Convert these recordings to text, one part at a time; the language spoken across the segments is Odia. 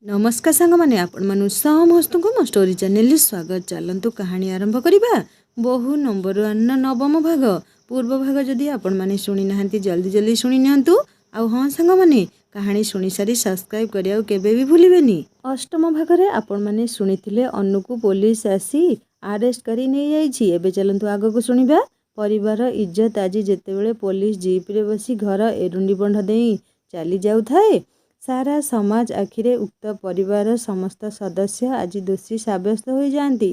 नमस्कार सांगमाने आपण समस्त को मो स्टोरी चैनल स्वागत। चलतु कहानी आरंभ करवा। बहु नंबर 1 नवम भाग पूर्व भाग जदि आपण माने शुणी नाहंती जल्दी जल्दी शुणी नियंतु। आउ हाँ सांगमाने कहानी शुणी सारी सब्सक्राइब करिया केबे भी भूलिबेनी। अष्टम भाग रे आपण माने शुणिथिले अनु को पुलिस आसी अरेस्ट करी नै जाईछि। एबे चलंतु आगो को शुणिबा। परिवार इज्जत आज जेतेबेले पुलिस जीप रे बसी घर एरुंडी बंध देई चली जाउ थाए, सारा समाज आखिरे उक्त परिवार समस्त सदस्य आज दोषी साब्यस्त हो जाती।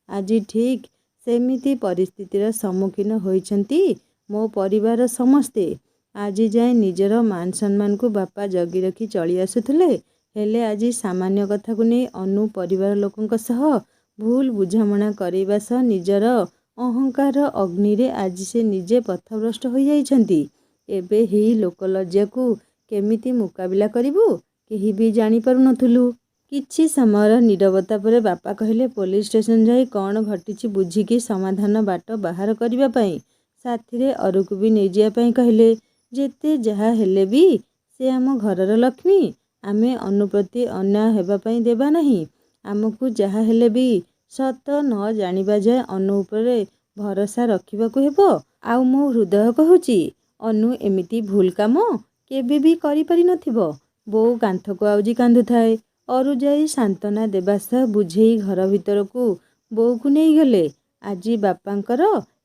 आज ठीक सेमिति परिस्थितिर सम्मुखीन होइछंती मो परिवार समस्ते। आज जाए निजर मान सम्मान को बापा जगी रखी चली आसुथिले, हेले आज सामान्य कथा को नहीं अनु परिवार लोकंक सह भूल बुझामणा करैबा सह निजर अहंकार अग्नि रे आज से निजे पथभ्रष्ट हो जाइछंती। एबे ही लोकलज्जा को केमिति मुकाबिला करिबु केही भी जानी पारु नथुलु। किछि समय नीरवता पर बापा कहले पुलिस स्टेशन जाई कौन घटिछि बुझिकी समाधान बाट बाहर करिबा पई साथी रे अरुकु भी नै जिया पई कहले। जेते जहा हेले भी से आम घरर लक्ष्मी, आमे अनुप्रति अन्याय हेबा पई देबा नहीं। आमको जहा हेले भी सत न जानिबा जाए अनु उपरे भरोसा रखिबाकू हेबो। आउ मो हृदय कहूची अनु एमिति भूल काम केबे भी करि पारि नथिबो। बोउ कांथ को आउजी कांदु थाए। अरु जाई सांत्वना देबा सह बुझेई घर भीतर को बोउ को नहीं गले। आज बापांकर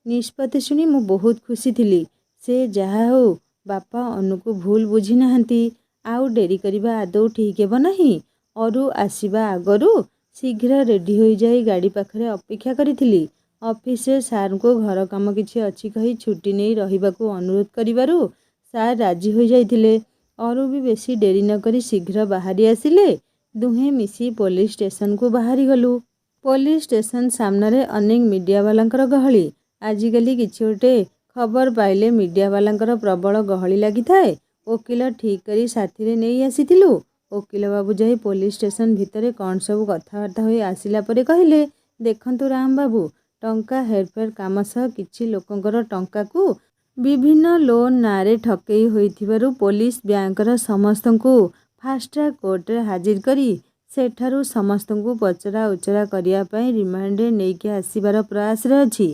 निष्पत्ति सुनी मु बहुत खुशी थिली। से जहा हो बापा अनु को भूल बुझी नाहंती। आउ डेरी करिबा आदौ ठीक हेबो नहीं। अरु आसीबा आगरु शीघ्र रेडी हो जाई गाड़ी पाखरे अपेक्षा करिथिली। ऑफिस से सार को घर काम किछि अछि कही छुट्टी नहीं रहिबाकू अनुरोध करिबारु सार राजी हो जाइथिले। अरु भी बेसी डेरी न करी शीघ्र बाहरी आसिले। दुहे मिसी पुलिस स्टेशन को बाहरी गलु। पुलिस स्टेशन सामने रे अनेक मीडिया वालांकर गहली। आजिकली किछि गोटे खबर पाइले मीडिया वालांकर प्रबल गहली लगी थाए। वकील ठीक करी साथी रे नहीं आसीथिलु। वकील बाबू जाई पुलिस स्टेशन भितरे कौन सब कथबार्ता होई आसिला परे कहले, देखंतु राम बाबू टंका हेरफेर काम सह किछि लोकंकर टंका को विभिन्न लोन नारे ठकेई होइथिबारु पुलिस बैंकर समस्तंकु फास्ट ट्रैक कोर्ट रे हाजिर करी सेठारु समस्तंकु पचरा उचरा करिया पई रिमांड रे नेकी आसीबार प्रयास रे अछि।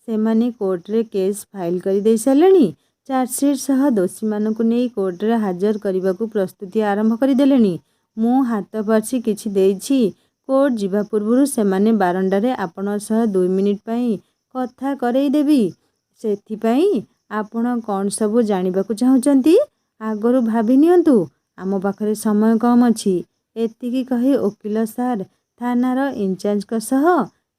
सेमाने कोर्ट रे केस फाइल करी देई सालेनी। चार्जशीट सह दोषी मानकु नेई कोर्ट रे हाजिर करिबाकू प्रस्तुति आरंभ करी देलेनी। मु हाथ पार्सी किछि देइछि। कोर्ट जिबा पूर्वरु सेमाने बारंडा रे आपण सह 2 मिनिट पई कथा करई देबी। सेथि पई आपण कौन सब जानिबाकू चाहुचंती आगरु भाबी नियंतु। आम पाखरे समय कम अछि। एतिकी कही वकील सार थानार इंचार्ज का सह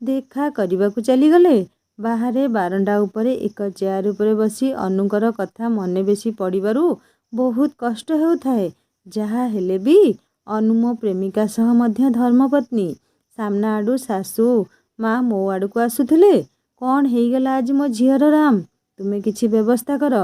देखा करबाकू चली गले। बाहरे बारंडा उपरे एक चेयर उपरे बसी अनुकर कथा मने बेसी पड़िबारु बहुत कष्ट हेउथाए। जहा हेले भी अनु मो प्रेमिका सह मध्य धर्मपत्नी। सामना आडू सासू माँ मो आडू को आसुथिले। कौन हेइगला आज मो झियर राम, तुमे किछि व्यवस्था कर।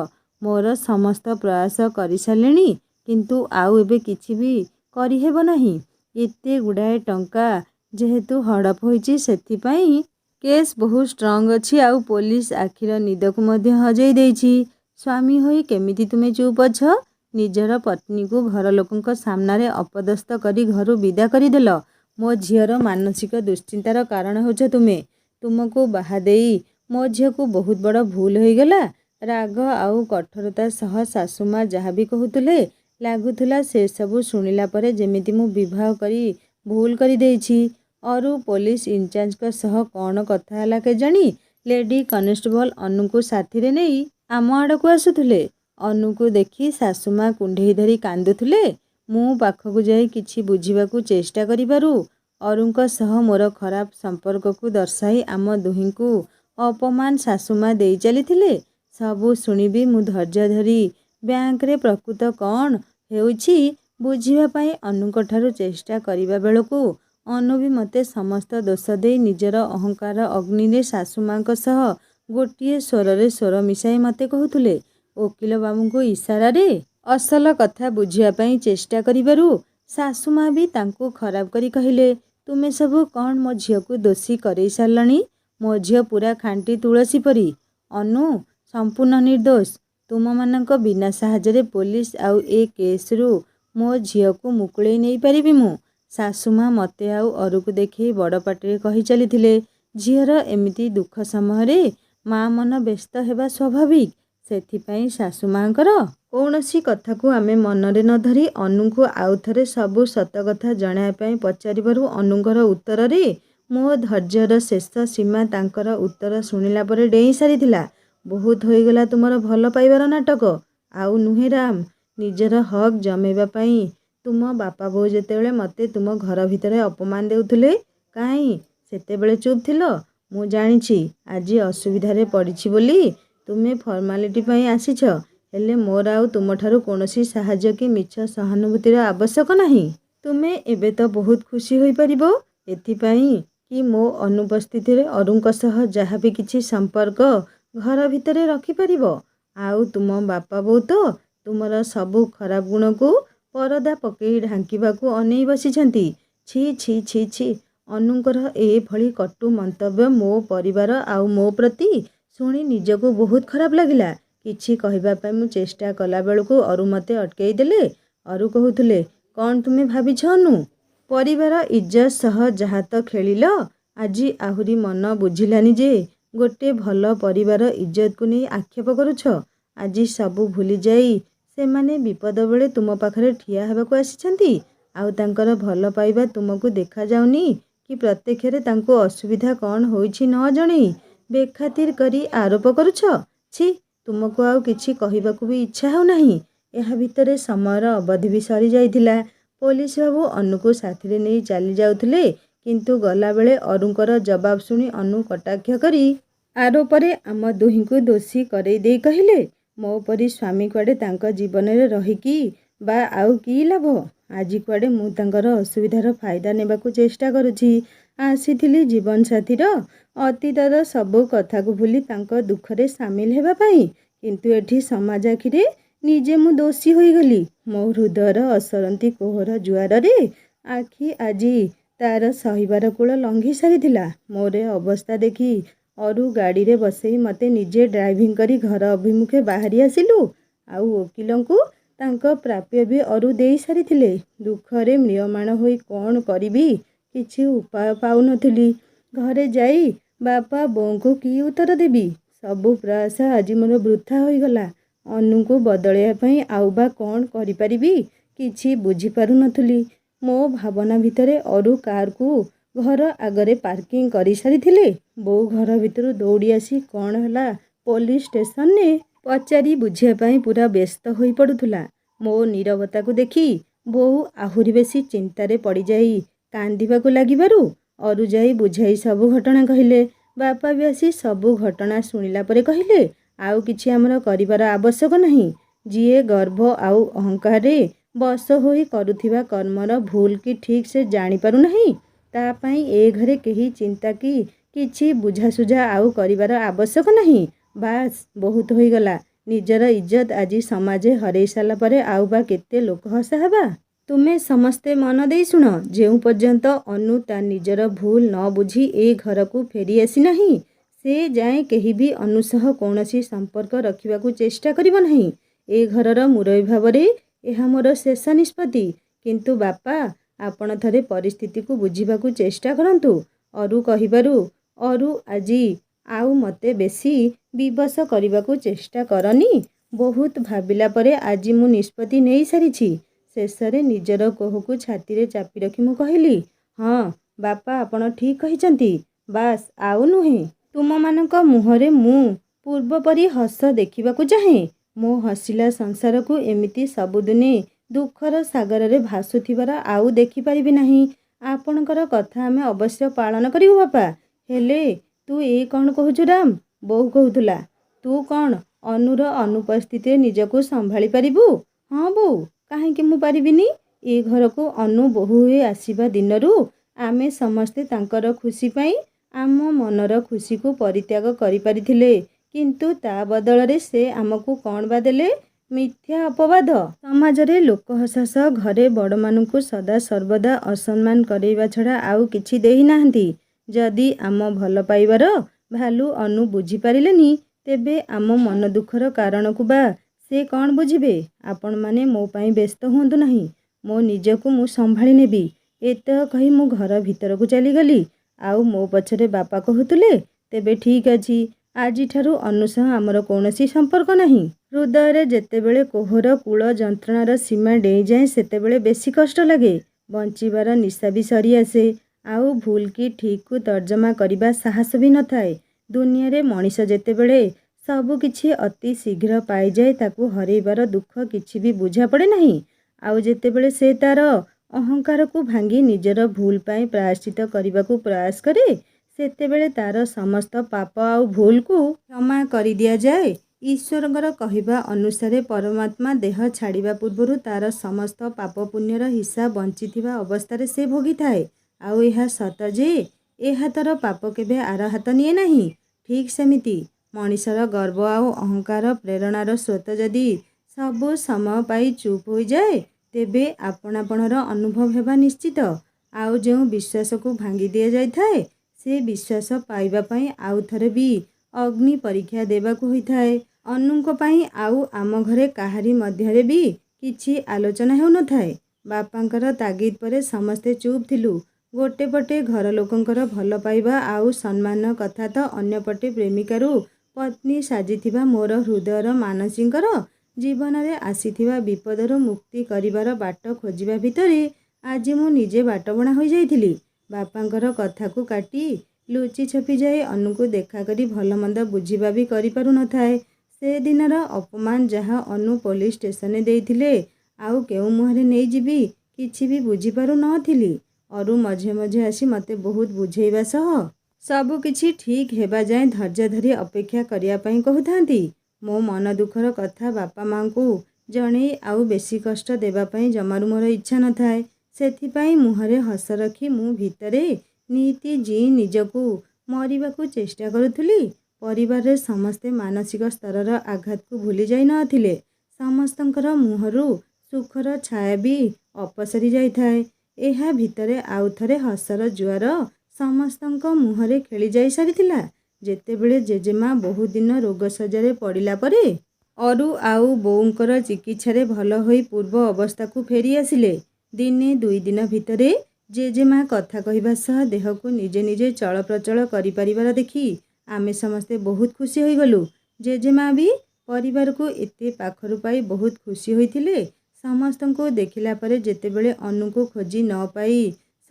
मोर समस्त प्रयास करि सालेनी किंतु आउ एबे किछि भी करि हेबो नहीं। एते गुडाए टंका जेहेतु हड़प होइछि सेथि पई केस बहुत स्ट्रांग अछि। आउ पुलिस आखिर निद को मध्य हजई देइछि। स्वामी होई केमिति तुमे चुप अछ। निजर पत्नी को घर लोकंक सामना रे अपदस्थ करी घरु विदा करी देल। मो झियर मानसिक दुश्चिंतार कारण होछ तुमे। तुमको बाहा देई मो झियो को बहुत बड़ भूल हो गला। राग आउ कठोरता सह सासुमा जहा भी कहूतले लागुथुला से सबु सुनिला परे जेमिति मु विवाह करी भूल करी देइछि। अरु पुलिस इंचार्ज का सह कौन कथा हला के जानी लेडी कॉन्स्टेबल अनु को साथी रे नेई आम आड़ को आसुथुले। अनु को देखी सासुमा कुंढेई धरी कांदुथुले। मु पाखकु जाई किछि बुझिबाकू चेष्टा करिबारु अरुंक सह मोर खराब संपर्क को दर्शाई आम दुहिंकु अपमान सासुमा देई चलीथिले। सबु सुनिबी मु धैर्य धरी बैंक रे प्रकृत कौन हेउछि बुझिबा पई अनुक ठारु चेष्टा करिबा बेलकू अनु भी मते समस्त दोष देई निजर अहंकार अग्नि रे सासुमांक सह गोटिए स्वर रे स्वर मिसाई मते कहूथुले। वकील बाबू को इशारा रे असल कथा बुझिबा पई चेष्टा करिबारु सासुमा भी तांको खराब करी कहिले, तुमे सबु कौन मो झियो को दोषी करई सारलणी। मो झियो पूरा खांटी तुलसी परी। अनु संपूर्ण निर्दोष। तुम मानक बिना साहाଯ୍ୟରେ पुलिस आउ ए केस रु मो झियो को मुकुळेई नहीं पारिबी मु। ଶାଶୁମା ମୋତେ ଆଉ ଅରୁକୁ ଦେଖି ବଡ଼ ପାଟିରେ କହି ଚାଲିଥିଲେ, ଝିଅର ଏମିତି ଦୁଃଖ ସମୟରେ ମା ମନ ବ୍ୟସ୍ତ ହେବା ସ୍ୱାଭାବିକ। ସେଥିପାଇଁ ଶାଶୁମାଙ୍କର କୌଣସି କଥାକୁ ଆମେ ମନରେ ନ ଧରି ଅନୁଙ୍କୁ ଆଉଥରେ ସବୁ ସତ କଥା ଜଣାଇବା ପାଇଁ ପଚାରିବାରୁ ଅନୁଙ୍କର ଉତ୍ତରରେ ମୋ ଧୈର୍ଯ୍ୟର ଶେଷ ସୀମା ତାଙ୍କର ଉତ୍ତର ଶୁଣିଲା ପରେ ଡେଇଁ ସାରିଥିଲା। ବହୁତ ହୋଇଗଲା ତୁମର ଭଲ ପାଇବାର ନାଟକ। ଆଉ ନୁହେଁ ରାମ, ନିଜର ହକ୍ ଜମେଇବା ପାଇଁ ତୁମ ବାପା ବୋଉ ଯେତେବେଳେ ମୋତେ ତୁମ ଘର ଭିତରେ ଅପମାନ ଦେଉଥିଲେ, କାହିଁ ସେତେବେଳେ ଚୁପ୍ ଥିଲ? ମୁଁ ଜାଣିଛି ଆଜି ଅସୁବିଧାରେ ପଡ଼ିଛି ବୋଲି ତୁମେ ଫର୍ମାଲିଟି ପାଇଁ ଆସିଛ, ହେଲେ ମୋର ଆଉ ତୁମଠାରୁ କୌଣସି ସାହାଯ୍ୟ କି ମିଛ ସହାନୁଭୂତିର ଆବଶ୍ୟକ ନାହିଁ। ତୁମେ ଏବେ ତ ବହୁତ ଖୁସି ହୋଇପାରିବ ଏଥିପାଇଁ କି ମୋ ଅନୁପସ୍ଥିତିରେ ଅରୁଙ୍କ ସହ ଯାହା ବି କିଛି ସମ୍ପର୍କ ଘର ଭିତରେ ରଖିପାରିବ। ଆଉ ତୁମ ବାପା ବୋଉ ତ ତୁମର ସବୁ ଖରାପ ଗୁଣକୁ ପରଦା ପକେଇ ଢାଙ୍କିବାକୁ ଅନେଇ ବସିଛନ୍ତି। ଛି ଛି ଛି ଛି। ଅନୁଙ୍କର ଏଭଳି କଟୁ ମନ୍ତବ୍ୟ ମୋ ପରିବାର ଆଉ ମୋ ପ୍ରତି ଶୁଣି ନିଜକୁ ବହୁତ ଖରାପ ଲାଗିଲା। କିଛି କହିବା ପାଇଁ ମୁଁ ଚେଷ୍ଟା କଲାବେଳକୁ ଅରୁ ମୋତେ ଅଟକେଇ ଦେଲେ। ଅରୁ କହୁଥିଲେ, କ'ଣ ତୁମେ ଭାବିଛ ଅନୁ? ପରିବାର ଇଜ୍ଜତ ସହ ଯାହା ତ ଖେଳିଲ, ଆଜି ଆହୁରି ମନ ବୁଝିଲାନି ଯେ ଗୋଟେ ଭଲ ପରିବାର ଇଜ୍ଜତକୁ ନେଇ ଆକ୍ଷେପ କରୁଛ। ଆଜି ସବୁ ଭୁଲିଯାଇ ସେମାନେ ବିପଦ ବେଳେ ତୁମ ପାଖରେ ଠିଆ ହେବାକୁ ଆସିଛନ୍ତି। ଆଉ ତାଙ୍କର ଭଲ ପାଇବା ତୁମକୁ ଦେଖାଯାଉନି କି ପ୍ରତ୍ୟକ୍ଷରେ ତାଙ୍କୁ ଅସୁବିଧା କ'ଣ ହୋଇଛି ନ ଜଣେଇ ବେଖାତିର କରି ଆରୋପ କରୁଛ। ଛି, ତୁମକୁ ଆଉ କିଛି କହିବାକୁ ବି ଇଚ୍ଛା ହେଉନାହିଁ। ଏହା ଭିତରେ ସମୟର ଅବଧି ବି ସରିଯାଇଥିଲା। ପୋଲିସ ବାବୁ ଅନୁକୁ ସାଥିରେ ନେଇ ଚାଲି ଯାଉଥିଲେ, କିନ୍ତୁ ଗଲାବେଳେ ଅରୁଙ୍କର ଜବାବ ଶୁଣି ଅନୁ କଟାକ୍ଷ କରି ଆରୋପରେ ଆମ ଦୁହିଁଙ୍କୁ ଦୋଷୀ କରେଇ ଦେଇ କହିଲେ, ମୋ ପରି ସ୍ୱାମୀ କୁଆଡ଼େ ତାଙ୍କ ଜୀବନରେ ରହିକି ବା ଆଉ କି ଲାଭ? ଆଜି କୁଆଡ଼େ ମୁଁ ତାଙ୍କର ଅସୁବିଧାର ଫାଇଦା ନେବାକୁ ଚେଷ୍ଟା କରୁଛି। ଆସିଥିଲି ଜୀବନସାଥୀର ଅତୀତର ସବୁ କଥାକୁ ଭୁଲି ତାଙ୍କ ଦୁଃଖରେ ସାମିଲ ହେବା ପାଇଁ, କିନ୍ତୁ ଏଠି ସମାଜ ଆଖିରେ ନିଜେ ମୁଁ ଦୋଷୀ ହୋଇଗଲି। ମୋ ହୃଦୟର ଅସରନ୍ତି କୋହର ଜୁଆରରେ ଆଖି ଆଜି ତାର ସହିବାର କୂଳ ଲଙ୍ଘି ସାରିଥିଲା। ମୋର ଅବସ୍ଥା ଦେଖି ଅରୁ ଗାଡ଼ିରେ ବସେଇ ମୋତେ ନିଜେ ଡ୍ରାଇଭିଂ କରି ଘର ଅଭିମୁଖେ ବାହାରି ଆସିଲୁ। ଆଉ ଓକିଲଙ୍କୁ ତାଙ୍କ ପ୍ରାପ୍ୟ ବି ଅରୁ ଦେଇ ସାରିଥିଲେ। ଦୁଃଖରେ ମ୍ରିୟମାଣ ହୋଇ କ'ଣ କରିବି କିଛି ଉପାୟ ପାଉନଥିଲି। ଘରେ ଯାଇ ବାପା ବୋଉଙ୍କୁ କି ଉତ୍ତର ଦେବି? ସବୁ ପ୍ରୟାସ ଆଜି ମୋର ବୃଥା ହୋଇଗଲା। ଅନୁଙ୍କୁ ବଦଳାଇବା ପାଇଁ ଆଉ ବା କ'ଣ କରିପାରିବି କିଛି ବୁଝିପାରୁନଥିଲି। ମୋ ଭାବନା ଭିତରେ ଅରୁ କାରକୁ ଘର ଆଗରେ ପାର୍କିଂ କରିସାରିଥିଲେ। ବୋଉ ଘର ଭିତରୁ ଦୌଡ଼ି ଆସି କ'ଣ ହେଲା ପୋଲିସ ଷ୍ଟେସନରେ ପଚାରି ବୁଝିବା ପାଇଁ ପୁରା ବ୍ୟସ୍ତ ହୋଇ ପଡ଼ୁଥିଲା। ମୋ ନୀରବତାକୁ ଦେଖି ବୋଉ ଆହୁରି ବେଶି ଚିନ୍ତାରେ ପଡ଼ିଯାଇ କାନ୍ଦିବାକୁ ଲାଗିବାରୁ ଅରୁ ଯାଇ ବୁଝାଇ ସବୁ ଘଟଣା କହିଲେ। ବାପା ବି ଆସି ସବୁ ଘଟଣା ଶୁଣିଲା ପରେ କହିଲେ, ଆଉ କିଛି ଆମର କରିବାର ଆବଶ୍ୟକ ନାହିଁ। ଯିଏ ଗର୍ବ ଆଉ ଅହଙ୍କାରରେ ବଶ ହୋଇ କରୁଥିବା କର୍ମର ଭୁଲ କି ଠିକ୍ ସେ ଜାଣିପାରୁନାହିଁ, ତା ପାଇଁ ଏ ଘରେ କେହି ଚିନ୍ତା କି କିଛି ବୁଝାସୁଝା ଆଉ କରିବାର ଆବଶ୍ୟକ ନାହିଁ। ବାସ୍, ବହୁତ ହୋଇଗଲା। ନିଜର ଇଜ୍ଜତ ଆଜି ସମାଜେ ହରେଇ ସାରିଲା ପରେ ଆଉ ବା କେତେ ଲୋକହସା ହେବା? ତୁମେ ସମସ୍ତେ ମନ ଦେଇ ଶୁଣ, ଯେଉଁ ପର୍ଯ୍ୟନ୍ତ ଅନୁ ତା ନିଜର ଭୁଲ ନ ବୁଝି ଏ ଘରକୁ ଫେରି ଆସିନାହିଁ, ସେ ଯାଏଁ କେହି ବି ଅନୁ ସହ କୌଣସି ସମ୍ପର୍କ ରଖିବାକୁ ଚେଷ୍ଟା କରିବ ନାହିଁ। ଏ ଘରର ମୁରବୀ ଭାବରେ ଏହା ମୋର ଶେଷ ନିଷ୍ପତ୍ତି। କିନ୍ତୁ ବାପା, ଆପଣ ଥରେ ପରିସ୍ଥିତିକୁ ବୁଝିବାକୁ ଚେଷ୍ଟା କରନ୍ତୁ। ଅରୁ କହିବାରୁ ଅରୁ ଆଜି ଆଉ ମୋତେ ବେଶି ବିବଶ କରିବାକୁ ଚେଷ୍ଟା କରନି। ବହୁତ ଭାବିଲା ପରେ ଆଜି ମୁଁ ନିଷ୍ପତ୍ତି ନେଇ ସାରିଛି। ଶେଷରେ ନିଜର କୋହକୁ ଛାତିରେ ଚାପି ରଖି ମୁଁ କହିଲି, ହଁ ବାପା, ଆପଣ ଠିକ୍ କହିଛନ୍ତି। ବାସ୍, ଆଉ ନୁହେଁ। ତୁମମାନଙ୍କ ମୁହଁରେ ମୁଁ ପୂର୍ବ ପରି ହସ ଦେଖିବାକୁ ଚାହେଁ। ମୋ ହସିଲା ସଂସାରକୁ ଏମିତି ସବୁଦିନେ ଦୁଃଖର ସାଗରରେ ଭାସୁଥିବାର ଆଉ ଦେଖିପାରିବି ନାହିଁ। ଆପଣଙ୍କର କଥା ଆମେ ଅବଶ୍ୟ ପାଳନ କରିବୁ ବାପା। ହେଲେ ତୁ ଏ କ'ଣ କହୁଛୁ ରାମ? ବୋଉ କହୁଥିଲା, ତୁ କ'ଣ ଅନୁର ଅନୁପସ୍ଥିତିରେ ନିଜକୁ ସମ୍ଭାଳି ପାରିବୁ? ହଁ ବୋଉ, କାହିଁକି ମୁଁ ପାରିବିନି? ଏ ଘରକୁ ଅନୁ ବୋହୂ ହୋଇ ଆସିବା ଦିନରୁ ଆମେ ସମସ୍ତେ ତାଙ୍କର ଖୁସି ପାଇଁ ଆମ ମନର ଖୁସିକୁ ପରିତ୍ୟାଗ କରିପାରିଥିଲେ, କିନ୍ତୁ ତା ବଦଳରେ ସେ ଆମକୁ କ'ଣ ବା ଦେଲେ? ମିଥ୍ୟା ଅପବାଦ। ସମାଜରେ ଲୋକହସା ସହ ଘରେ ବଡ଼ମାନଙ୍କୁ ସଦା ସର୍ବଦା ଅସମ୍ମାନ କରାଇବା ଛଡ଼ା ଆଉ କିଛି ଦେଇନାହାନ୍ତି। ଯଦି ଆମ ଭଲ ପାଇବାର ଭାଲ୍ୟୁ ଅନୁ ବୁଝିପାରିଲେନି, ତେବେ ଆମ ମନ ଦୁଃଖର କାରଣକୁ ବା ସେ କ'ଣ ବୁଝିବେ? ଆପଣମାନେ ମୋ ପାଇଁ ବ୍ୟସ୍ତ ହୁଅନ୍ତୁ ନାହିଁ। ମୋ ନିଜକୁ ମୁଁ ସମ୍ଭାଳି ନେବି। ଏତକ କହି ମୁଁ ଘର ଭିତରକୁ ଚାଲିଗଲି। ଆଉ ମୋ ପଛରେ ବାପା କହୁଥିଲେ, ତେବେ ଠିକ୍ ଅଛି, ଆଜିଠାରୁ ଅନୁ ସହ ଆମର କୌଣସି ସମ୍ପର୍କ ନାହିଁ। ହୃଦୟରେ ଯେତେବେଳେ କୋହର କୂଳ ଯନ୍ତ୍ରଣାର ସୀମା ଡେଇଁଯାଏ ସେତେବେଳେ ବେଶୀ କଷ୍ଟ ଲାଗେ। ବଞ୍ଚିବାର ନିଶା ବି ସରିଆସେ। ଆଉ ଭୁଲ କି ଠିକ୍କୁ ତର୍ଜମା କରିବା ସାହସ ବି ନଥାଏ। ଦୁନିଆରେ ମଣିଷ ଯେତେବେଳେ ସବୁ କିଛି ଅତି ଶୀଘ୍ର ପାଇଯାଏ ତାକୁ ହରେଇବାର ଦୁଃଖ କିଛି ବି ବୁଝାପଡ଼େ ନାହିଁ। ଆଉ ଯେତେବେଳେ ସେ ତା'ର ଅହଙ୍କାରକୁ ଭାଙ୍ଗି ନିଜର ଭୁଲ ପାଇଁ ପ୍ରାୟଶ୍ଚିତ କରିବାକୁ ପ୍ରୟାସ କରେ ସେତେବେଳେ ତା'ର ସମସ୍ତ ପାପ ଆଉ ଭୁଲକୁ କ୍ଷମା କରିଦିଆଯାଏ। ଈଶ୍ୱରଙ୍କର କହିବା ଅନୁସାରେ ପରମାତ୍ମା ଦେହ ଛାଡ଼ିବା ପୂର୍ବରୁ ତା'ର ସମସ୍ତ ପାପ ପୁଣ୍ୟର ହିସାବ ବଞ୍ଚିଥିବା ଅବସ୍ଥାରେ ସେ ଭୋଗିଥାଏ। ଆଉ ଏହା ସତ ଯେ ଏହା ତା'ର ପାପ କେବେ ଆର ହାତ ନିଏ ନାହିଁ। ଠିକ୍ ସେମିତି ମଣିଷର ଗର୍ବ ଆଉ ଅହଙ୍କାର ପ୍ରେରଣାର ସ୍ରୋତ ଯଦି ସବୁ ସମୟ ପାଇ ଚୁପ୍ ହୋଇଯାଏ ତେବେ ଆପଣାପଣର ଅନୁଭବ ହେବା ନିଶ୍ଚିତ। ଆଉ ଯେଉଁ ବିଶ୍ୱାସକୁ ଭାଙ୍ଗି ଦିଆଯାଇଥାଏ ସେ ବିଶ୍ୱାସ ପାଇବା ପାଇଁ ଆଉ ଥରେ ବି ଅଗ୍ନି ପରୀକ୍ଷା ଦେବାକୁ ହୋଇଥାଏ। ଅନୁଙ୍କ ପାଇଁ ଆଉ ଆମ ଘରେ କାହାରି ମଧ୍ୟରେ ବି କିଛି ଆଲୋଚନା ହେଉନଥାଏ। ବାପାଙ୍କର ତାଗିଦ ପରେ ସମସ୍ତେ ଚୁପ୍ ଥିଲୁ। ଗୋଟେ ପଟେ ଘର ଲୋକଙ୍କର ଭଲ ପାଇବା ଆଉ ସମ୍ମାନ କଥା ତ ଅନ୍ୟପଟେ ପ୍ରେମିକାରୁ ପତ୍ନୀ ସାଜିଥିବା ମୋର ହୃଦୟର ମାନସୀଙ୍କର ଜୀବନରେ ଆସିଥିବା ବିପଦରୁ ମୁକ୍ତି କରିବାର ବାଟ ଖୋଜିବା ଭିତରେ ଆଜି ମୁଁ ନିଜେ ବାଟବଣା ହୋଇଯାଇଥିଲି। ବାପାଙ୍କର କଥାକୁ କାଟି ଲୁଚି ଛପି ଯାଇ ଅନୁକୁ ଦେଖାକରି ଭଲମନ୍ଦ ବୁଝିବା ବି କରିପାରୁନଥାଏ। ସେ ଦିନର ଅପମାନ ଯାହା ଅନୁ ପୋଲିସ ଷ୍ଟେସନରେ ଦେଇଥିଲେ ଆଉ କେଉଁ ମୁହଁରେ ନେଇଯିବି କିଛି ବି ବୁଝିପାରୁ ନଥିଲି। ଅରୁ ମଝେ ମଝେ ଆସି ମୋତେ ବହୁତ ବୁଝେଇବା ସହ ସବୁ କିଛି ଠିକ୍ ହେବା ଯାଏଁ ଧୈର୍ଯ୍ୟ ଧରି ଅପେକ୍ଷା କରିବା ପାଇଁ କହୁଥାନ୍ତି। ମୋ ମନ ଦୁଃଖର କଥା ବାପା ମାଆଙ୍କୁ ଜଣେଇ ଆଉ ବେଶୀ କଷ୍ଟ ଦେବା ପାଇଁ ଜମାରୁ ମୋର ଇଚ୍ଛା ନଥାଏ। ସେଥିପାଇଁ ମୁହଁରେ ହସ ରଖି ମୁଁ ଭିତରେ ନିତି ନିଜକୁ ମରିବାକୁ ଚେଷ୍ଟା କରୁଥିଲି। ପରିବାରରେ ସମସ୍ତେ ମାନସିକ ସ୍ତରର ଆଘାତକୁ ଭୁଲି ଯାଇ ନଥିଲେ। ସମସ୍ତଙ୍କର ମୁହଁରୁ ସୁଖର ଛାୟା ବି ଅପସରି ଯାଇଥାଏ। ଏହା ଭିତରେ ଆଉ ଥରେ ହସର ଜୁଆର ସମସ୍ତଙ୍କ ମୁହଁରେ ଖେଳି ଯାଇ ସାରିଥିଲା ଯେତେବେଳେ ଜେଜେମା ବହୁ ଦିନ ରୋଗଶଯ୍ୟାରେ ପଡ଼ିଲା ପରେ ଅରୁ ଆଉ ବୋଉଙ୍କର ଚିକିତ୍ସାରେ ଭଲ ହୋଇ ପୂର୍ବ ଅବସ୍ଥାକୁ ଫେରି ଆସିଲେ। ଦିନେ ଦୁଇ ଦିନ ଭିତରେ ଜେଜେମା କଥା କହିବା ସହ ଦେହକୁ ନିଜେ ନିଜେ ଚଳପ୍ରଚଳ କରିପାରିବାର ଦେଖି ଆମେ ସମସ୍ତେ ବହୁତ ଖୁସି ହୋଇଗଲୁ। ଜେଜେମା ବି ପରିବାରକୁ ଏତେ ପାଖରୁ ପାଇ ବହୁତ ଖୁସି ହୋଇଥିଲେ। ସମସ୍ତଙ୍କୁ ଦେଖିଲା ପରେ ଯେତେବେଳେ ଅନୁଙ୍କୁ ଖୋଜି ନ ପାଇ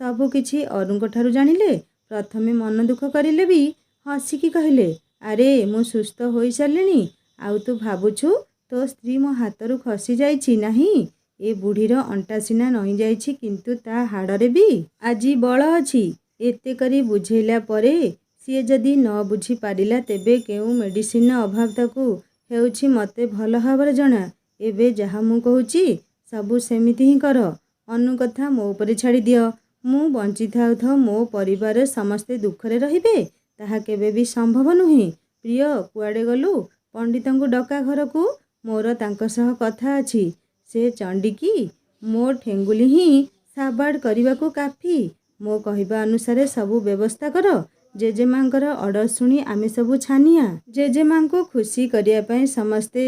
ସବୁ କିଛି ଅରୁଙ୍କ ଠାରୁ ଜାଣିଲେ ପ୍ରଥମେ ମନ ଦୁଃଖ କରିଲେ ବି ହସିକି କହିଲେ, ଆରେ ମୁଁ ସୁସ୍ଥ ହୋଇସାରିଲିଣି। ଆଉ ତୁ ଭାବୁଛୁ ତୋ ସ୍ତ୍ରୀ ମୋ ହାତରୁ ଖସି ଯାଇଛି ନାହିଁ। ଏ ବୁଢ଼ୀର ଅଣ୍ଟା ସିନା ନଇଁଯାଇଛି କିନ୍ତୁ ତା ହାଡ଼ରେ ବି ଆଜି ବଳ ଅଛି। ଏତେ କରି ବୁଝେଇଲା ପରେ ସିଏ ଯଦି ନ ବୁଝି ପାରିଲା ତେବେ କେଉଁ ମେଡ଼ିସିନର ଅଭାବ ତାକୁ ହେଉଛି ମୋତେ ଭଲ ଭାବରେ ଜଣା। ଏବେ ଯାହା ମୁଁ କହୁଛି ସବୁ ସେମିତି ହିଁ କର। ଅନୁ କଥା ମୋ ଉପରେ ଛାଡ଼ିଦିଅ। ମୁଁ ବଞ୍ଚିଥାଉ ଥାଉ ମୋ ପରିବାରରେ ସମସ୍ତେ ଦୁଃଖରେ ରହିବେ ତାହା କେବେ ବି ସମ୍ଭବ ନୁହେଁ। ପ୍ରିୟ କୁଆଡ଼େ ଗଲୁ? ପଣ୍ଡିତଙ୍କୁ ଡକା ଘରକୁ। ମୋର ତାଙ୍କ ସହ କଥା ଅଛି। ସେ ଚଣ୍ଡୀକି ମୋ ଠେଙ୍ଗୁଲି ହିଁ ସାବାଡ଼ କରିବାକୁ କାଫି। ମୋ କହିବା ଅନୁସାରେ ସବୁ ବ୍ୟବସ୍ଥା କର। ଜେଜେମାଙ୍କର ଅର୍ଡ଼ର ଶୁଣି ଆମେ ସବୁ ଛାନିଆ। ଜେଜେମାଙ୍କୁ ଖୁସି କରିବା ପାଇଁ ସମସ୍ତେ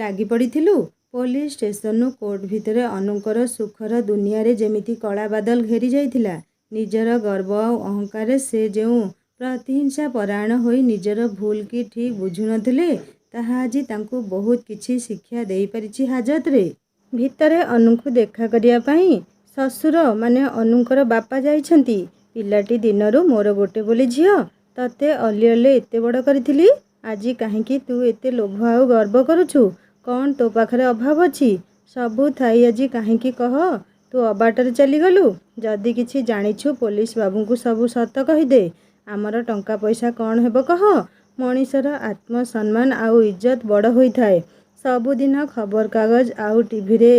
ଲାଗି ପଡ଼ିଥିଲୁ। ପୋଲିସ ଷ୍ଟେସନରୁ କୋର୍ଟ ଭିତରେ ଅନୁଙ୍କର ସୁଖର ଦୁନିଆରେ ଯେମିତି କଳା ବାଦଲ ଘେରି ଯାଇଥିଲା। ନିଜର ଗର୍ବ ଆଉ ଅହଙ୍କାରରେ ସେ ଯେଉଁ ପ୍ରତିହିଂସା ପରାୟଣ ହୋଇ ନିଜର ଭୁଲ କି ଠିକ୍ ବୁଝୁନଥିଲେ ତାହା ଆଜି ତାଙ୍କୁ ବହୁତ କିଛି ଶିକ୍ଷା ଦେଇପାରିଛି ହାଜତରେ। ଭିତରେ ଅନୁଙ୍କୁ ଦେଖା କରିବା ପାଇଁ ଶ୍ୱଶୁର ମାନେ ଅନୁଙ୍କର ବାପା ଯାଇଛନ୍ତି। ପିଲାଟି ଦିନରୁ ମୋର ଗୋଟେ ବୋଲି ଝିଅ ତତେ ଅଲିଅଲି ଏତେ ବଡ଼ କରିଥିଲି। ଆଜି କାହିଁକି ତୁ ଏତେ ଲୋଭ ଆଉ ଗର୍ବ କରୁଛୁ? କ'ଣ ତୋ ପାଖରେ ଅଭାବ ଅଛି? ସବୁ ଥାଇ ଆଜି କାହିଁକି କହ ତୁ ଅବାଟରେ ଚାଲିଗଲୁ? ଯଦି କିଛି ଜାଣିଛୁ ପୋଲିସ ବାବୁଙ୍କୁ ସବୁ ସତ କହିଦେ। ଆମର ଟଙ୍କା ପଇସା କ'ଣ ହେବ କହ? ମଣିଷର ଆତ୍ମସମ୍ମାନ ଆଉ ଇଜ୍ଜତ ବଡ଼ ହୋଇଥାଏ। ସବୁଦିନ ଖବରକାଗଜ ଆଉ ଟିଭିରେ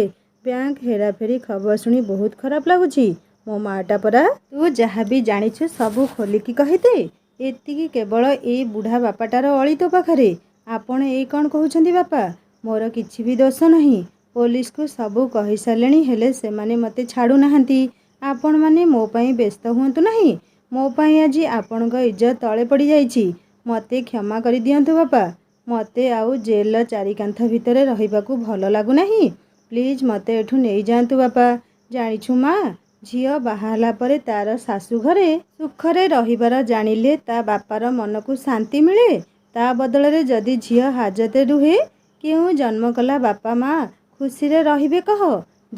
ବ୍ୟାଙ୍କ ହେରାଫେରି ଖବର ଶୁଣି ବହୁତ ଖରାପ ଲାଗୁଛି। ମୋ ମାଆଟା ପରା। ତୁ ଯାହା ବି ଜାଣିଛୁ ସବୁ ଖୋଲିକି କହିଦେ। ଏତିକି କେବଳ ଏଇ ବୁଢ଼ା ବାପାଟାର ଅଳି ତୋ ପାଖରେ। ଆପଣ ଏଇ କ'ଣ କହୁଛନ୍ତି ବାପା? ମୋର କିଛି ବି ଦୋଷ ନାହିଁ। ପୋଲିସକୁ ସବୁ କହିସାରିଲେଣି ହେଲେ ସେମାନେ ମୋତେ ଛାଡ଼ୁନାହାନ୍ତି। ଆପଣମାନେ ମୋ ପାଇଁ ବ୍ୟସ୍ତ ହୁଅନ୍ତୁ ନାହିଁ। ମୋ ପାଇଁ ଆଜି ଆପଣଙ୍କ ଇଜ୍ଜତ ତଳେ ପଡ଼ିଯାଇଛି। ମୋତେ କ୍ଷମା କରିଦିଅନ୍ତୁ ବାପା। ମୋତେ ଆଉ ଜେଲର ଚାରିକାନ୍ଥ ଭିତରେ ରହିବାକୁ ଭଲ ଲାଗୁନାହିଁ। ପ୍ଲିଜ୍ ମୋତେ ଏଠୁ ନେଇଯାଆନ୍ତୁ ବାପା। ଜାଣିଛୁ ମା, ଝିଅ ବାହା ହେଲା ପରେ ତା'ର ଶାଶୁ ଘରେ ସୁଖରେ ରହିବାର ଜାଣିଲେ ତା ବାପାର ମନକୁ ଶାନ୍ତି ମିଳେ। ତା ବଦଳରେ ଯଦି ଝିଅ ହାଜତରେ ରୁହେ, କେଉଁ ଜନ୍ମ କଲା ବାପା ମା ଖୁସିରେ ରହିବେ କହ?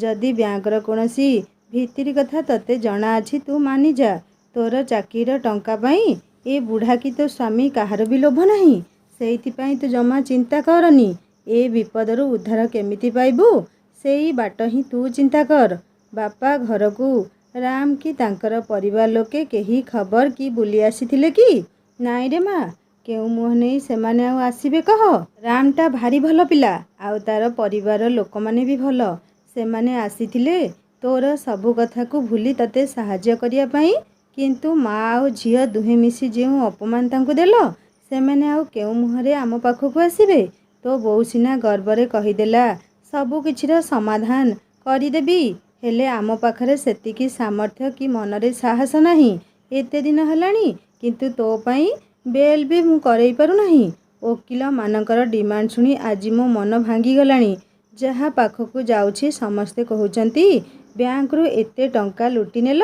ଯଦି ବ୍ୟାଙ୍କର କୌଣସି ଭିତିରି କଥା ତତେ ଜଣାଅଛି ତୁ ମାନିଯା। ତୋର ଚାକିରିର ଟଙ୍କା ପାଇଁ ଏ ବୁଢ଼ା କି ତୋ ସ୍ୱାମୀ କାହାର ବି ଲୋଭ ନାହିଁ। ସେଇଥିପାଇଁ ତୁ ଜମା ଚିନ୍ତା କରନି। ଏ ବିପଦରୁ ଉଦ୍ଧାର କେମିତି ପାଇବୁ ସେଇ ବାଟ ହିଁ ତୁ ଚିନ୍ତା କର। ବାପା ଘରକୁ ରାମ କି ତାଙ୍କର ପରିବାର ଲୋକେ କେହି ଖବର କି ବୁଲି ଆସିଥିଲେ କି? ନାଇଁରେ ମା, କେଉଁ ମୁହଁ ନେଇ ସେମାନେ ଆଉ ଆସିବେ କହ? ରାମଟା ଭାରି ଭଲ ପିଲା, ଆଉ ତାର ପରିବାର ଲୋକମାନେ ବି ଭଲ। ସେମାନେ ଆସିଥିଲେ ତୋର ସବୁ କଥାକୁ ଭୁଲି ତତେ ସାହାଯ୍ୟ କରିବା ପାଇଁ। କିନ୍ତୁ ମା ଆଉ ଝିଅ ଦୁହେଁ ମିଶି ଯେଉଁ ଅପମାନ ତାଙ୍କୁ ଦେଲ, ସେମାନେ ଆଉ କେଉଁ ମୁହଁରେ ଆମ ପାଖକୁ ଆସିବେ? ତୋ ବୋଉ ସିନା ଗର୍ବରେ କହିଦେଲା ସବୁ କିଛିର ସମାଧାନ କରିଦେବି, ହେଲେ ଆମ ପାଖରେ ସେତିକି ସାମର୍ଥ୍ୟ କି ମନରେ ସାହସ ନାହିଁ। ଏତେ ଦିନ ହେଲାଣି, କିନ୍ତୁ ତୋ ପାଇଁ ବେଲ୍ ବି ମୁଁ କରେଇ ପାରୁନାହିଁ। ଓକିଲମାନଙ୍କର ଡିମାଣ୍ଡ ଶୁଣି ଆଜି ମୋ ମନ ଭାଙ୍ଗିଗଲାଣି। ଯାହା ପାଖକୁ ଯାଉଛି ସମସ୍ତେ କହୁଛନ୍ତି, ବ୍ୟାଙ୍କରୁ ଏତେ ଟଙ୍କା ଲୁଟି ନେଲ,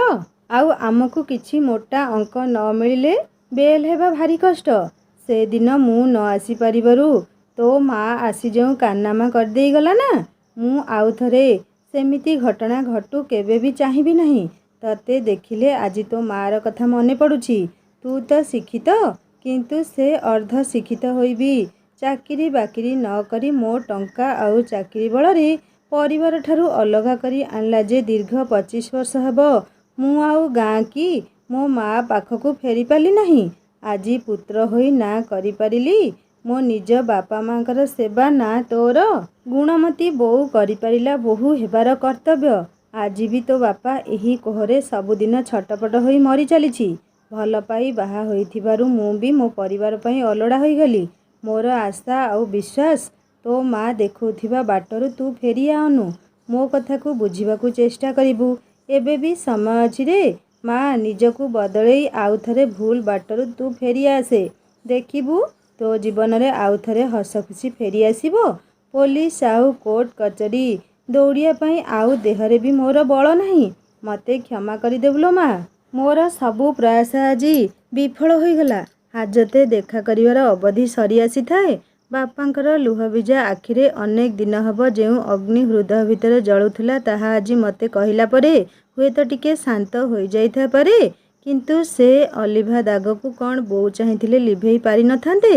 ଆଉ ଆମକୁ କିଛି ମୋଟା ଅଙ୍କ ନ ମିଳିଲେ ବେଲ୍ ହେବା ଭାରି କଷ୍ଟ। ସେଦିନ ମୁଁ ନ ଆସିପାରିବାରୁ ତୋ ମା ଆସି ଯେଉଁ କାରନାମା କରିଦେଇ ଗଲା ନା, ମୁଁ ଆଉ ଥରେ ସେମିତି ଘଟଣା ଘଟୁ କେବେ ବି ଚାହିଁବି ନାହିଁ। ତତେ ଦେଖିଲେ ଆଜି ତୋ ମାର କଥା ମନେ ପଡ଼ୁଛି। ତୁ ତ ଶିକ୍ଷିତ, କିନ୍ତୁ ସେ ଅର୍ଦ୍ଧ ଶିକ୍ଷିତ ହୋଇ ବି ଚାକିରି ବାକିରି ନ କରି ମୋ ଟଙ୍କା ଆଉ ଚାକିରି ବଳରେ ପରିବାରଠାରୁ ଅଲଗା କରି ଆଣିଲା ଯେ ଦୀର୍ଘ 25 ବର୍ଷ ହେବ ମୁଁ ଆଉ ଗାଁ କି ମୋ ମା ପାଖକୁ ଫେରିପାରିଲି ନାହିଁ। ଆଜି ପୁତ୍ର ହୋଇ ନା କରିପାରିଲି ମୋ ନିଜ ବାପା ମାଙ୍କର ସେବା, ନା ତୋର ଗୁଣମତୀ ବୋଉ କରିପାରିଲା ବୋହୂ ହେବାର କର୍ତ୍ତବ୍ୟ। ଆଜି ବି ତୋ ବାପା ଏହି କୋହରେ ସବୁଦିନ ଛଟପଟ ହୋଇ ମରି ଚାଲିଛି। ଭଲ ପାଇ ବାହା ହୋଇଥିବାରୁ ମୁଁ ବି ମୋ ପରିବାର ପାଇଁ ଅଲୋଡ଼ା ହୋଇଗଲି। ମୋର ଆଶା ଆଉ ବିଶ୍ୱାସ, ତୋ ମା ଦେଖାଉଥିବା ବାଟରୁ ତୁ ଫେରି ଆଉନୁ। ମୋ କଥାକୁ ବୁଝିବାକୁ ଚେଷ୍ଟା କରିବୁ। ଏବେ ବି ସମୟ ଅଛି ରେ ମା, ନିଜକୁ ବଦଳେଇ ଆଉ ଥରେ ଭୁଲ ବାଟରୁ ତୁ ଫେରି ଆସେ। ଦେଖିବୁ ତୋ ଜୀବନରେ ଆଉ ଥରେ ହସ ଖୁସି ଫେରି ଆସିବ। ପୋଲିସ ଆଉ କୋର୍ଟ କଚେରୀ ଦୌଡ଼ିବା ପାଇଁ ଆଉ ଦେହରେ ବି ମୋର ବଳ ନାହିଁ। ମୋତେ କ୍ଷମା କରିଦେବୁ ଲୋ ମା। ମୋର ସବୁ ପ୍ରୟାସ ଆଜି ବିଫଳ ହୋଇଗଲା। ହାଜତେ ଦେଖା କରିବାର ଅବଧି ସରି ଆସିଥାଏ। ବାପାଙ୍କର ଲୁହଭିଜା ଆଖିରେ ଅନେକ ଦିନ ହେବ ଯେଉଁ ଅଗ୍ନି ହୃଦୟ ଭିତରେ ଜଳୁଥିଲା, ତାହା ଆଜି ମୋତେ କହିଲା ପରେ ହୁଏତ ଟିକେ ଶାନ୍ତ ହୋଇଯାଇଥାଇପାରେ। କିନ୍ତୁ ସେ ଅଲିଭା ଦାଗକୁ କ'ଣ ବୋଉ ଚାହିଁଥିଲେ ଲିଭେଇ ପାରିନଥାନ୍ତେ?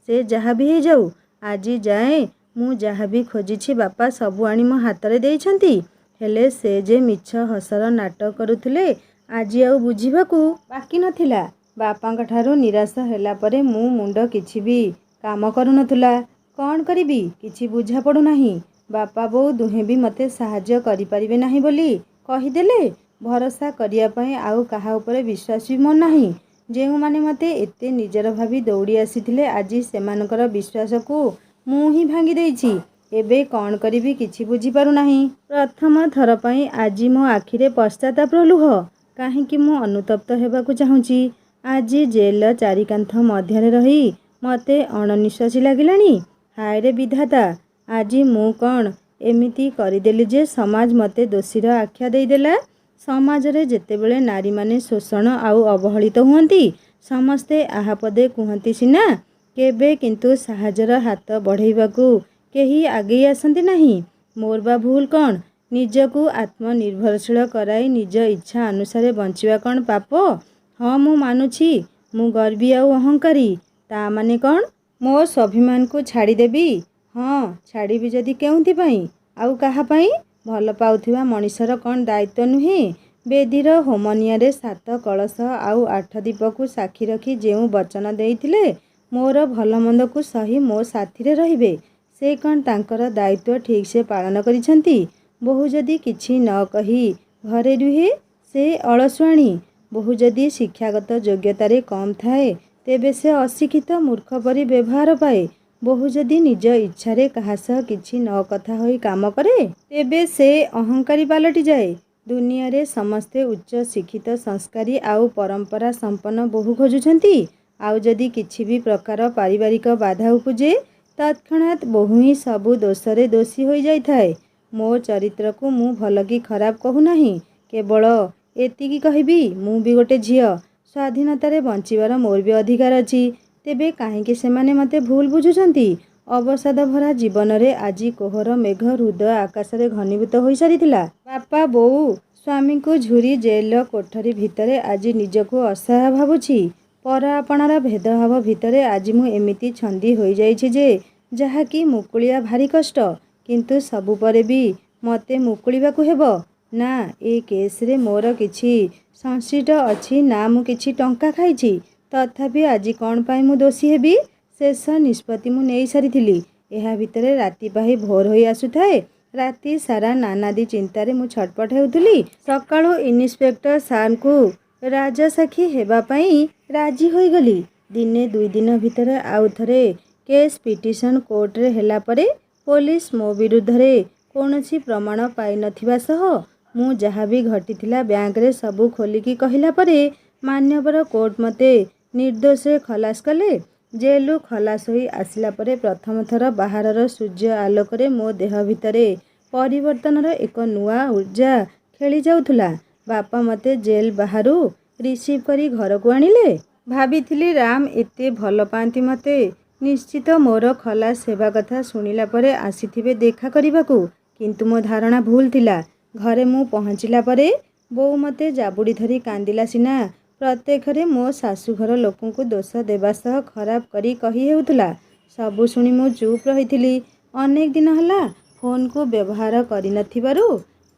ସେ ଯାହା ବି ହେଇଯାଉ, ଆଜି ଯାଏଁ ମୁଁ ଯାହା ବି ଖୋଜିଛି ବାପା ସବୁ ଆଣି ମୋ ହାତରେ ଦେଇଛନ୍ତି। ହେଲେ ସେ ଯେ ମିଛ ହସର ନାଟକ କରୁଥିଲେ ଆଜି ଆଉ ବୁଝିବାକୁ ବାକି ନଥିଲା। ବାପାଙ୍କଠାରୁ ନିରାଶ ହେଲା ପରେ ମୋ ମୁଣ୍ଡ କିଛି ବି କାମ କରୁନଥିଲା। କ'ଣ କରିବି କିଛି ବୁଝା ପଡ଼ୁନାହିଁ। ବାପା ବୋଉ ଦୁହେଁ ବି ମୋତେ ସାହାଯ୍ୟ କରିପାରିବେ ନାହିଁ ବୋଲି କହିଦେଲେ। ଭରସା କରିବା ପାଇଁ ଆଉ କାହା ଉପରେ ବିଶ୍ୱାସ ବି ମୋର ନାହିଁ। ଯେଉଁମାନେ ମୋତେ ଏତେ ନିଜର ଭାବି ଦୌଡ଼ି ଆସିଥିଲେ, ଆଜି ସେମାନଙ୍କର ବିଶ୍ୱାସକୁ ମୁଁ ହିଁ ଭାଙ୍ଗି ଦେଇଛି। ଏବେ କ'ଣ କରିବି କିଛି ବୁଝିପାରୁନାହିଁ। ପ୍ରଥମ ଥର ପାଇଁ ଆଜି ମୋ ଆଖିରେ ପଶ୍ଚାତାପର ଲୁହ। କାହିଁକି ମୁଁ ଅନୁତପ୍ତ ହେବାକୁ ଚାହୁଁଛି। ଆଜି ଜେଲର ଚାରିକାନ୍ଥ ମଧ୍ୟରେ ରହି ମୋତେ ଅଣନିଶ୍ୱାସୀ ଲାଗିଲାଣି। ହାୟରେ ବିଧାତା, ଆଜି ମୁଁ କ'ଣ ଏମିତି କରିଦେଲି ଯେ ସମାଜ ମୋତେ ଦୋଷୀର ଆଖ୍ୟା ଦେଇଦେଲା? ସମାଜରେ ଯେତେବେଳେ ନାରୀମାନେ ଶୋଷଣ ଆଉ ଅବହେଳିତ ହୁଅନ୍ତି, ସମସ୍ତେ ଆହା ପଦେ କୁହନ୍ତି ସିନା, କେବେ କିନ୍ତୁ ସାହାଯ୍ୟର ହାତ ବଢ଼େଇବାକୁ କେହି ଆଗେଇ ଆସନ୍ତି ନାହିଁ। ମୋର ବା ଭୁଲ କ'ଣ? ନିଜକୁ ଆତ୍ମନିର୍ଭରଶୀଳ କରାଇ ନିଜ ଇଚ୍ଛା ଅନୁସାରେ ବଞ୍ଚିବା କ'ଣ ପାପ? ହଁ, ମୁଁ ମାନୁଛି ମୁଁ ଗର୍ବୀ ଆଉ ଅହଙ୍କାରୀ। ତା ମାନେ କ'ଣ ମୋ ସ୍ୱାଭିମାନକୁ ଛାଡ଼ିଦେବି? ହଁ, ଛାଡ଼ିବି ଯଦି କେଉଁଥିପାଇଁ ଆଉ କାହା ପାଇଁ? ଭଲ ପାଉଥିବା ମଣିଷର କ'ଣ ଦାୟିତ୍ୱ ନୁହେଁ ବେଦୀର ହୋମନିଆଁରେ 7 କଳସ ଆଉ 8 ଦୀପକୁ ସାକ୍ଷୀ ରଖି ଯେଉଁ ବଚନ ଦେଇଥିଲେ ମୋର ଭଲ ମନ୍ଦକୁ ସହି ମୋ ସାଥିରେ ରହିବେ, ସେ କ'ଣ ତାଙ୍କର ଦାୟିତ୍ୱ ଠିକ୍ ସେ ପାଳନ କରିଛନ୍ତି? ବୋହୂ ଯଦି କିଛି ନ କହି ଘରେ ରୁହେ, ସେ ଅଳସୁଆଣୀ। ବୋହୂ ଯଦି ଶିକ୍ଷାଗତ ଯୋଗ୍ୟତାରେ କମ୍ ଥାଏ, ତେବେ ସେ ଅଶିକ୍ଷିତ ମୂର୍ଖ ପରି ବ୍ୟବହାର ପାଏ। ବୋହୂ ଯଦି ନିଜ ଇଚ୍ଛାରେ କାହା ସହ କିଛି ନ କଥା ହୋଇ କାମ କରେ, ତେବେ ସେ ଅହଙ୍କାରୀ ପାଲଟିଯାଏ। ଦୁନିଆରେ ସମସ୍ତେ ଉଚ୍ଚ ଶିକ୍ଷିତ, ସଂସ୍କାରୀ ଆଉ ପରମ୍ପରା ସମ୍ପନ୍ନ ବୋହୂ ଖୋଜୁଛନ୍ତି। ଆଉ ଯଦି କିଛି ବି ପ୍ରକାର ପାରିବାରିକ ବାଧା ଉପୁଜେ, ତତ୍କ୍ଷଣାତ୍ ବୋହୂ ହିଁ ସବୁ ଦୋଷରେ ଦୋଷୀ ହୋଇଯାଇଥାଏ। ମୋ ଚରିତ୍ରକୁ ମୁଁ ଭଲ କି ଖରାପ କହୁନାହିଁ, କେବଳ एतिकी कहबी मु भी गोटे झियो स्वाधीनतारे बंचिबार मोर भी अधिकार अछि। तेबे काहेकि सेमाने मते भूल बुझुछंती। अवसाद भरा जीवन रे आजी कोहर मेघ हृदय आकाश रे घनीभूत होई सारिथिला। बापा बोऊ स्वामी को झुरी जेल कोठरी भितरे आजी निजको असहाय भाबुछि। पर आपणार भेदभाव भितरे आजी मु एमिति छंदी होई जाइछि जे जाहाकि मुकुलिया भारी कष्ट। किंतु सबु परे भी मते मुकुलिबाकू हेबो ना। ए केस रे मोर किछि संश्लिष्ट अछि ना मु किछि टंका खाइछि। तथापि आजी कौन पाई मु दोषी हेबी। शेष निष्पत्ति मु नेई सारिथिली। एहा भितरे राति पाही भोर होई आसुथाए। राति सारा नानादी चिंतारे मु छटपट हेउथुली। सकाळु इन्स्पेक्टर सार को राजसाक्षी हेबा पाई राजी होई गली। दिने दुई दिन भितरे आउ थरे केस पिटिशन कोर्ट रे हेला परे पुलिस मो विरुद्ध रे कोनोसी प्रमाण पाई नथिबा सह मु जहा भी घटिथिला बैंक रे सबु खोलिकी कहिला परे मान्यवर कोर्ट मते निर्दोष रे खलास कले। जेलु खलास होई आसिला परे प्रथम थर बाहरर सूर्य आलोक रे मो देह भितरे परिवर्तनर एक नुआ ऊर्जा खेली जाउथुला। बापा मते जेल बाहरु रिसीव करी घर को आनिले। भाबिथिली राम एते भल पांती मते निश्चित मोर खलास हेबा कथा सुनिला परे आसीथिबे देखा करिबाकू। किंतु मो धारणा भूल थिला। घरे मु पहुंचिला परे बोऊ मते जाबुड़ी धरी कांदिला सिना प्रत्येकरे मो शाशुघर लोकंकु दोष देबा सह खराब करी कही हेउथुला। सबु सुनी मु चुप रहिथिली। अनेक दिन हला फोन को व्यवहार करि नथिबारु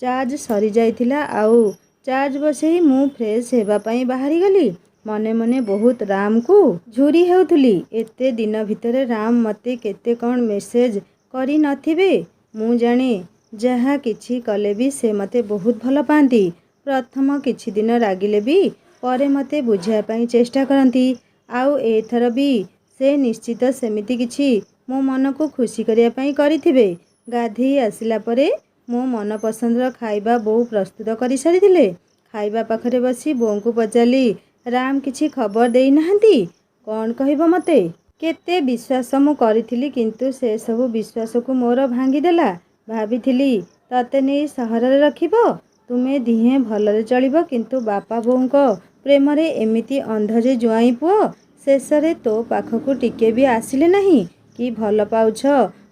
चार्ज सरी जाइथिला। आउ चार्ज बसेई मु फ्रेश हेबा पई बाहरी गली। मने मने बहुत राम को झुरी हेउथुली। एते दिन भितरे राम मते केते कौन मेसेज करी नथिबे मु जाने। जहा किछि कले भी से मते बहुत भल पांती। प्रथम किछि दिन रागिले भी परे मते बुझाय पई चेष्टा करंती। आउ एथर भी से निश्चित सेमिति किछि मो मन को खुशी करिया पई करिथिबे। गाधी आसिला परे मो मन पसंदर खाइबा बोऊ प्रस्तुत करि सारिथिले। खाइबा पाखरे बसी बोऊ को पचाली राम किछि खबर देई नाहंती कौन कहिबो मते। केते विश्वास मु करिथिली किंतु से सब विश्वास को मोर भांगी देला। भाबिथिली तते नेई सहर रे रखिबो तुमे दिहे भलरे चलिबो। किंतु बापा बोऊंको प्रेम रे एमिति अंध जे जुआई पुओ शेष रे तो पाखकू टिके भी आसिले नहीं कि भल पाउछ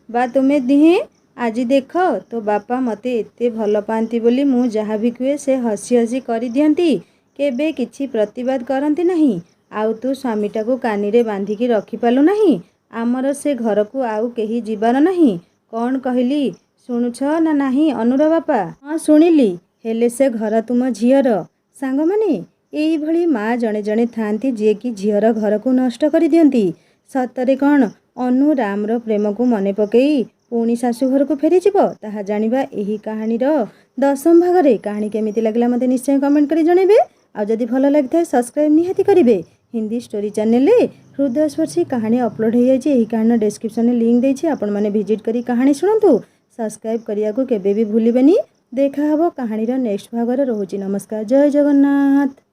बा तुमे दिहे। आजी देख तो बापा मते एते भल पांती बोली मु जहा भी कुए से हसी हसी करि दियंती। केबे किछि प्रतिवाद करंती नहीं। आउ तू स्वामीटा को कानी रे बांधिकी रखि पालु नहीं। आमर से घर को आउ केही जीवार नहीं। कौन कहली शुणुछ ना नहीं अनुर बापा। हाँ शुणिली हेले से घर तुम झियर सांग माने एई भली माँ जणे जणे थांती जे कि झियर घर को नष्ट करि दियंती। सतरे कौन अनु रामर प्रेम को मने पकेई पुणी शाशु घर को फेरी जीवो ताहा जानिबा एही कहानीर 10म भागरे। कहानी केमिति लागला मते निश्चय कमेंट करी जणेबे। आ जदि भल लागिथाय सब्सक्राइब निहाती करिवे। हिंदी स्टोरी चैनल रे हृदयस्पर्शी कहानी अपलोड हो जाइए। एही कहानी डिस्क्रिप्शन में लिंक देइछि आपण माने विजिट करी कहानी सुनंतु। सब्सक्राइब करिया को केबे भी भूलिबेनी। देखा हबो कहानीर नेक्स्ट भागरे। रहुछि नमस्कार जय जगन्नाथ।